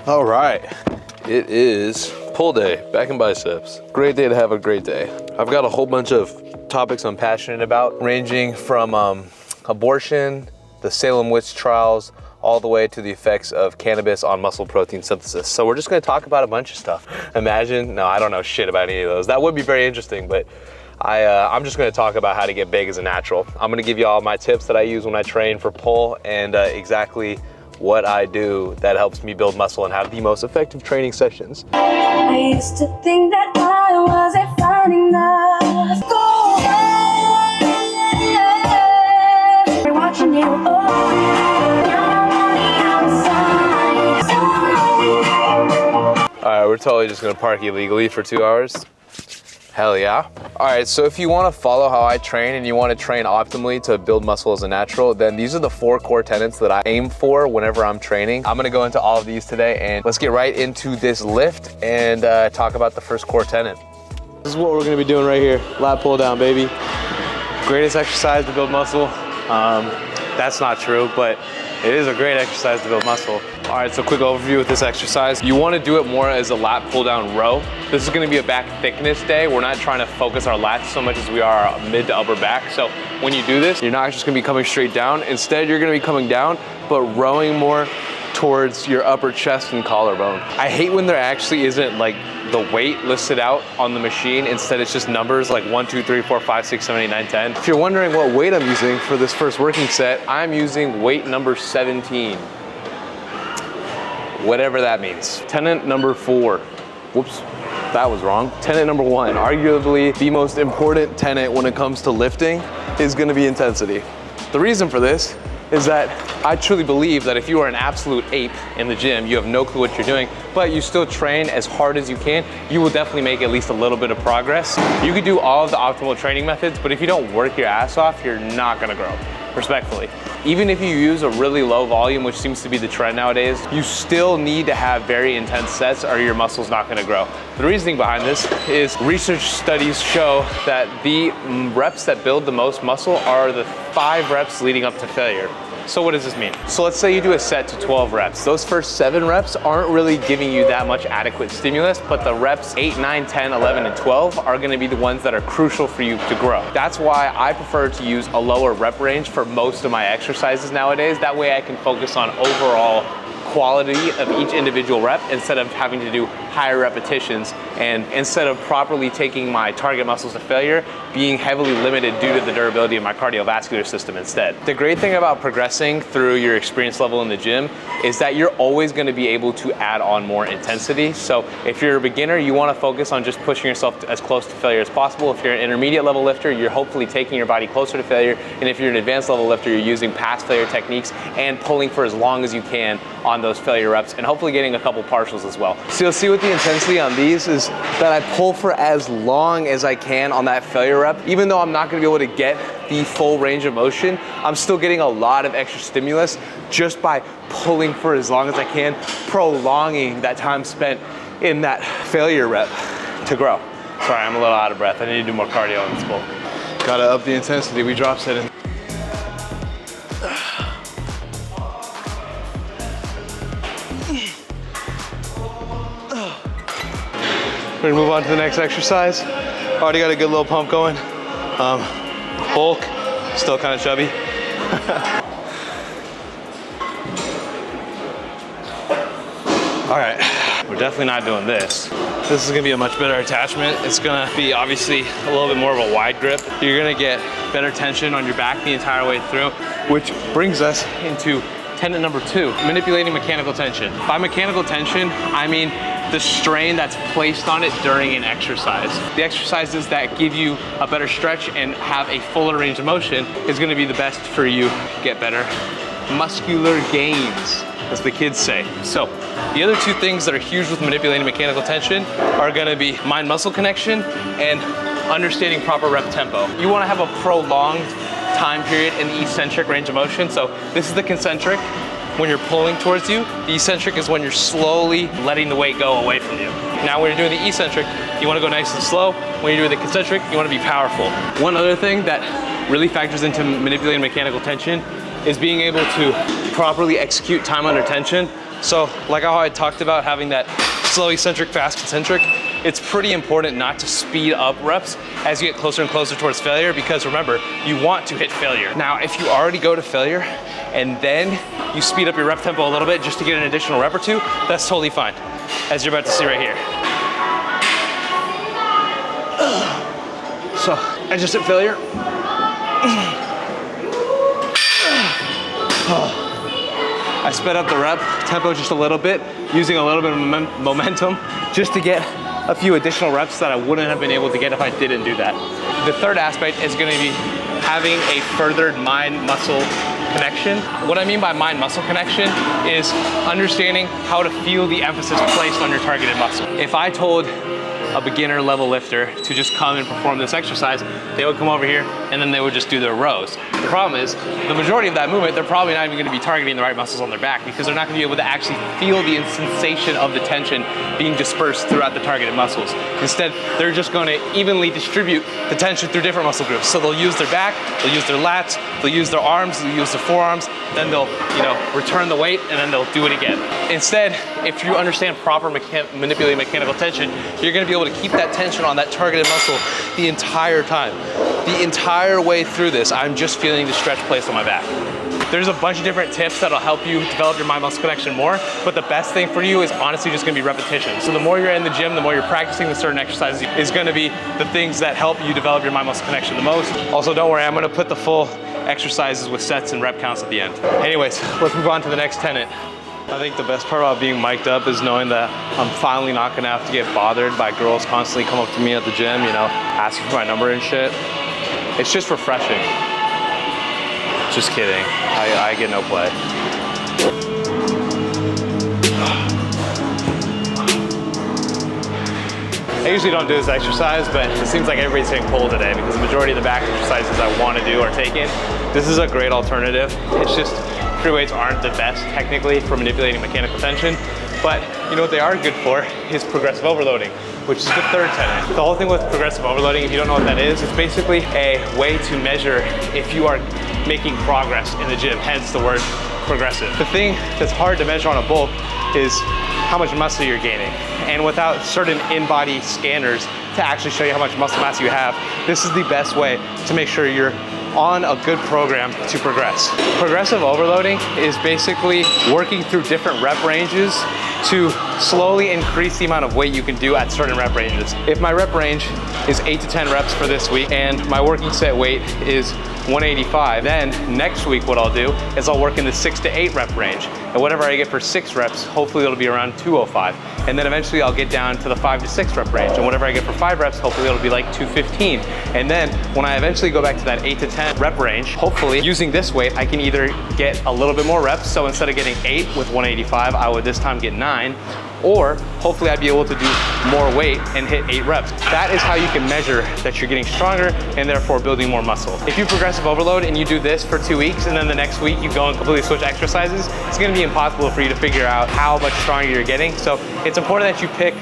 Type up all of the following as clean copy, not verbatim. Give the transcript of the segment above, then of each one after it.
All right, it is pull day, back in biceps. Great day to have a great day. I've got a whole bunch of topics I'm passionate about, ranging from abortion, the Salem witch trials, all the way to the effects of cannabis on muscle protein synthesis. So we're just gonna talk about a bunch of stuff. Imagine, no, I don't know shit about any of those. That would be very interesting, but I'm just gonna talk about how to get big as a natural. I'm gonna give you all my tips that I use when I train for pull and exactly what I do that helps me build muscle and have the most effective training sessions. I used to think that I wasn't fine enough. Go watching you. All right, we're totally just gonna park illegally for 2 hours. Hell yeah. All right, so if you wanna follow how I train and you wanna train optimally to build muscle as a natural, then these are the 4 core tenets that I aim for whenever I'm training. I'm gonna go into all of these today, and let's get right into this lift and talk about the first core tenet. This is what we're gonna be doing right here. Lat pull down, baby. Greatest exercise to build muscle. That's not true, but it is a great exercise to build muscle. All right, so quick overview with this exercise. You wanna do it more as a lat pull down row. This is gonna be a back thickness day. We're not trying to focus our lats so much as we are our mid to upper back. So when you do this, you're not just gonna be coming straight down. Instead, you're gonna be coming down, but rowing more towards your upper chest and collarbone. I hate when there actually isn't like the weight listed out on the machine. Instead, it's just numbers like 1, 2, 3, 4, 5, 6, 7, 8, 9, 10. If you're wondering what weight I'm using for this first working set, I'm using weight number 17. Whatever that means. Tenet number 4. Whoops, that was wrong. Tenet number 1, arguably the most important tenet when it comes to lifting, is gonna be intensity. The reason for this is that I truly believe that if you are an absolute ape in the gym, you have no clue what you're doing, but you still train as hard as you can, you will definitely make at least a little bit of progress. You could do all of the optimal training methods, but if you don't work your ass off, you're not gonna grow, respectfully. Even if you use a really low volume, which seems to be the trend nowadays, you still need to have very intense sets or your muscle's not gonna grow. The reasoning behind this is research studies show that the reps that build the most muscle are the 5 reps leading up to failure. So what does this mean? So let's say you do a set to 12 reps. Those first 7 reps aren't really giving you that much adequate stimulus, but the reps 8, 9, 10, 11, and 12 are gonna be the ones that are crucial for you to grow. That's why I prefer to use a lower rep range for most of my exercises nowadays. That way I can focus on overall quality of each individual rep instead of having to do higher repetitions, and instead of properly taking my target muscles to failure, being heavily limited due to the durability of my cardiovascular system instead. The great thing about progressing through your experience level in the gym is that you're always going to be able to add on more intensity. So if you're a beginner, you want to focus on just pushing yourself as close to failure as possible. If you're an intermediate level lifter, you're hopefully taking your body closer to failure. And if you're an advanced level lifter, you're using past failure techniques and pulling for as long as you can on those failure reps, and hopefully getting a couple partials as well. So you'll see with the intensity on these is that I pull for as long as I can on that failure rep. Even though I'm not gonna be able to get the full range of motion, I'm still getting a lot of extra stimulus just by pulling for as long as I can, prolonging that time spent in that failure rep to grow. Sorry, I'm a little out of breath. I need to do more cardio in this pull. Gotta up the intensity. We drop set in. We're gonna move on to the next exercise. Already got a good little pump going. Bulk, still kind of chubby. All right, we're definitely not doing this. This is gonna be a much better attachment. It's gonna be obviously a little bit more of a wide grip. You're gonna get better tension on your back the entire way through, which brings us into tenet number 2, manipulating mechanical tension. By mechanical tension, I mean the strain that's placed on it during an exercise. The exercises that give you a better stretch and have a fuller range of motion is gonna be the best for you to get better muscular gains, as the kids say. So the other 2 things that are huge with manipulating mechanical tension are gonna be mind-muscle connection and understanding proper rep tempo. You wanna have a prolonged time period in the eccentric range of motion. So this is the concentric when you're pulling towards you. The eccentric is when you're slowly letting the weight go away from you. Now when you're doing the eccentric, you wanna go nice and slow. When you're doing the concentric, you wanna be powerful. One other thing that really factors into manipulating mechanical tension is being able to properly execute time under tension So like how I talked about having that slow eccentric, fast concentric, it's pretty important not to speed up reps as you get closer and closer towards failure, because remember, you want to hit failure. Now, if you already go to failure and then you speed up your rep tempo a little bit just to get an additional rep or two, that's totally fine, as you're about to see right here. So I just hit failure. I sped up the rep tempo just a little bit, using a little bit of momentum just to get a few additional reps that I wouldn't have been able to get if I didn't do that. The third aspect is gonna be having a furthered mind-muscle connection. What I mean by mind-muscle connection is understanding how to feel the emphasis placed on your targeted muscle. If I told a beginner level lifter to just come and perform this exercise, they would come over here and then they would just do their rows. The problem is, the majority of that movement, they're probably not even gonna be targeting the right muscles on their back, because they're not gonna be able to actually feel the sensation of the tension being dispersed throughout the targeted muscles. Instead, they're just gonna evenly distribute the tension through different muscle groups. So they'll use their back, they'll use their lats, they'll use their arms, they'll use their forearms, then they'll, return the weight, and then they'll do it again. Instead, if you understand proper manipulating mechanical tension, you're gonna be able to keep that tension on that targeted muscle the entire time. The entire way through this, I'm just feeling the stretch placed on my back. There's a bunch of different tips that'll help you develop your mind-muscle connection more, but the best thing for you is honestly just gonna be repetition. So the more you're in the gym, the more you're practicing the certain exercises is gonna be the things that help you develop your mind-muscle connection the most. Also, don't worry, I'm gonna put the full exercises with sets and rep counts at the end. Anyways, let's move on to the next tenet. I think the best part about being mic'd up is knowing that I'm finally not gonna have to get bothered by girls constantly come up to me at the gym, asking for my number and shit. It's just refreshing. Just kidding, I get no play. I usually don't do this exercise, but it seems like everybody's taking pull today because the majority of the back exercises I want to do are taken. This is a great alternative. It's just free weights aren't the best technically for manipulating mechanical tension, but you know what they are good for is progressive overloading, which is the third tenet. The whole thing with progressive overloading, if you don't know what that is, it's basically a way to measure if you are making progress in the gym, hence the word progressive. The thing that's hard to measure on a bulk is how much muscle you're gaining. And without certain in-body scanners to actually show you how much muscle mass you have, this is the best way to make sure you're on a good program to progress. Progressive overloading is basically working through different rep ranges to slowly increase the amount of weight you can do at certain rep ranges. If my rep range is 8 to 10 reps for this week and my working set weight is 185, then next week what I'll do is I'll work in the 6 to 8 rep range. And whatever I get for 6 reps, hopefully it'll be around 205. And then eventually I'll get down to the 5 to 6 rep range. And whatever I get for 5 reps, hopefully it'll be like 215. And then when I eventually go back to that 8 to 10 rep range, hopefully using this weight, I can either get a little bit more reps. So instead of getting 8 with 185, I would this time get 9. Or hopefully I'd be able to do more weight and hit 8 reps. That is how you can measure that you're getting stronger and therefore building more muscle. If you progressive overload and you do this for 2 weeks and then the next week you go and completely switch exercises, it's gonna be impossible for you to figure out how much stronger you're getting. So it's important that you pick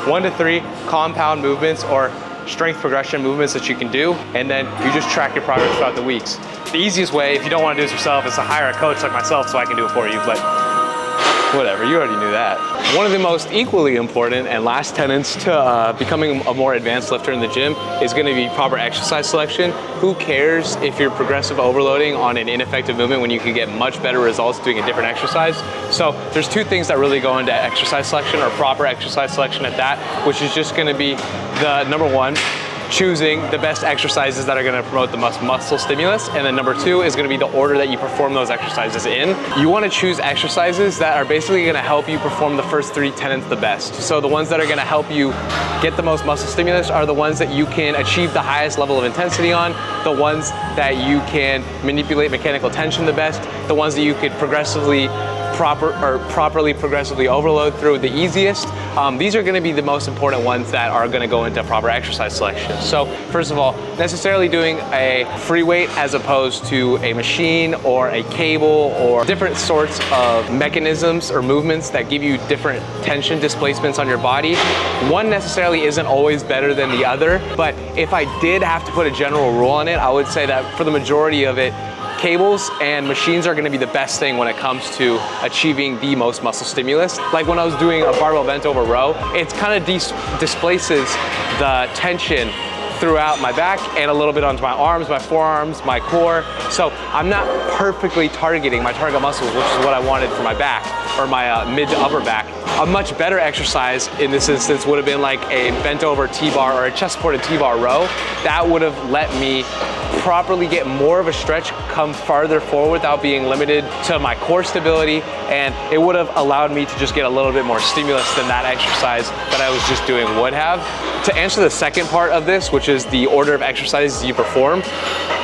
1 to 3 compound movements or strength progression movements that you can do, and then you just track your progress throughout the weeks. The easiest way, if you don't want to do this yourself, is to hire a coach like myself so I can do it for you, but whatever, you already knew that. One of the most equally important and last tenets to becoming a more advanced lifter in the gym is going to be proper exercise selection. Who cares if you're progressive overloading on an ineffective movement when you can get much better results doing a different exercise? So there's 2 things that really go into exercise selection, or proper exercise selection at that, which is just going to be the number 1, choosing the best exercises that are gonna promote the most muscle stimulus. And then number 2 is gonna be the order that you perform those exercises in. You wanna choose exercises that are basically gonna help you perform the first 3 tenets the best. So the ones that are gonna help you get the most muscle stimulus are the ones that you can achieve the highest level of intensity on, the ones that you can manipulate mechanical tension the best, the ones that you could properly progressively overload through the easiest. These are gonna be the most important ones that are gonna go into proper exercise selection. So first of all, necessarily doing a free weight as opposed to a machine or a cable or different sorts of mechanisms or movements that give you different tension displacements on your body. One necessarily isn't always better than the other, but if I did have to put a general rule on it, I would say that for the majority of it, cables and machines are gonna be the best thing when it comes to achieving the most muscle stimulus. Like when I was doing a barbell bent over row, it kind of displaces the tension throughout my back and a little bit onto my arms, my forearms, my core. So I'm not perfectly targeting my target muscles, which is what I wanted for my back, or my mid to upper back. A much better exercise in this instance would have been like a bent over T-bar or a chest supported T-bar row. That would have let me properly get more of a stretch, come farther forward without being limited to my core stability, and it would have allowed me to just get a little bit more stimulus than that exercise that I was just doing would have. To answer the second part of this, which is the order of exercises you perform,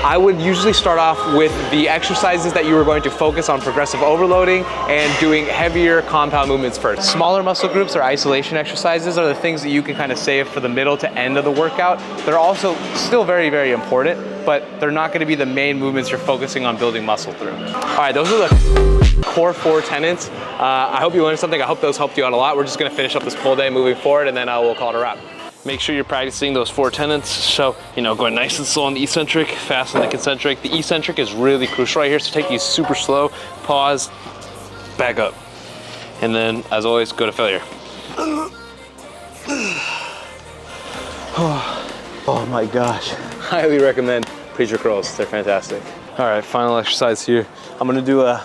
I would usually start off with the exercises that you were going to focus on progressive overloading and doing heavier compound movements first. Smaller muscle groups or isolation exercises are the things that you can kind of save for the middle to end of the workout. They're also still very, very important, but they're not going to be the main movements you're focusing on building muscle through. All right, those are the core 4 tenets. I hope you learned something. I hope those helped you out a lot. We're just going to finish up this pull day moving forward, and then we'll call it a wrap. Make sure you're practicing those 4 tenets. So, going nice and slow on the eccentric, fast on the concentric. The eccentric is really crucial right here, so take these super slow, pause, back up. And then, as always, go to failure. Oh my gosh. Highly recommend preacher curls, they're fantastic. All right, final exercise here. I'm gonna do a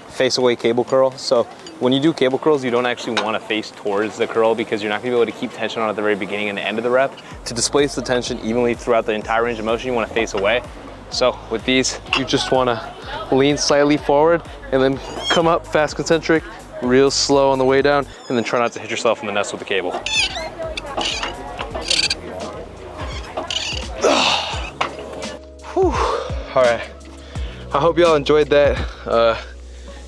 face away cable curl. So when you do cable curls, you don't actually wanna face towards the curl because you're not gonna be able to keep tension on at the very beginning and the end of the rep. To displace the tension evenly throughout the entire range of motion, you wanna face away. So with these, you just wanna lean slightly forward and then come up fast concentric, real slow on the way down, and then try not to hit yourself in the nuts with the cable. Whew. All right, I hope y'all enjoyed that.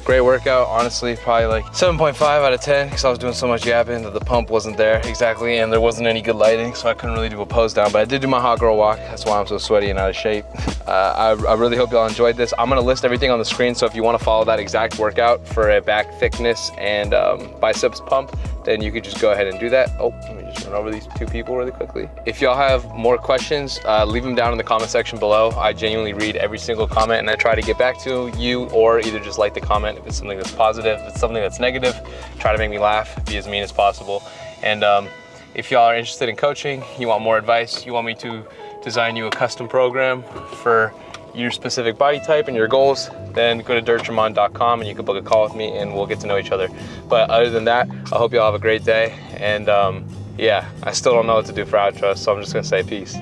Great workout, honestly, probably like 7.5 out of 10 because I was doing so much yapping that the pump wasn't there exactly, and there wasn't any good lighting, so I couldn't really do a pose down, but I did do my hot girl walk. That's why I'm so sweaty and out of shape. I really hope y'all enjoyed this. I'm gonna list everything on the screen, so if you wanna follow that exact workout for a back thickness and biceps pump, then you could just go ahead and do that. Oh, let me just run over these 2 people really quickly. If y'all have more questions, leave them down in the comment section below. I genuinely read every single comment and I try to get back to you, or either just like the comment if it's something that's positive. If it's something that's negative, try to make me laugh, be as mean as possible. And if y'all are interested in coaching, you want more advice, you want me to design you a custom program for your specific body type and your goals, then go to dirtdramon.com and you can book a call with me and we'll get to know each other. But other than that, I hope y'all have a great day. And yeah, I still don't know what to do for outro, so I'm just gonna say peace.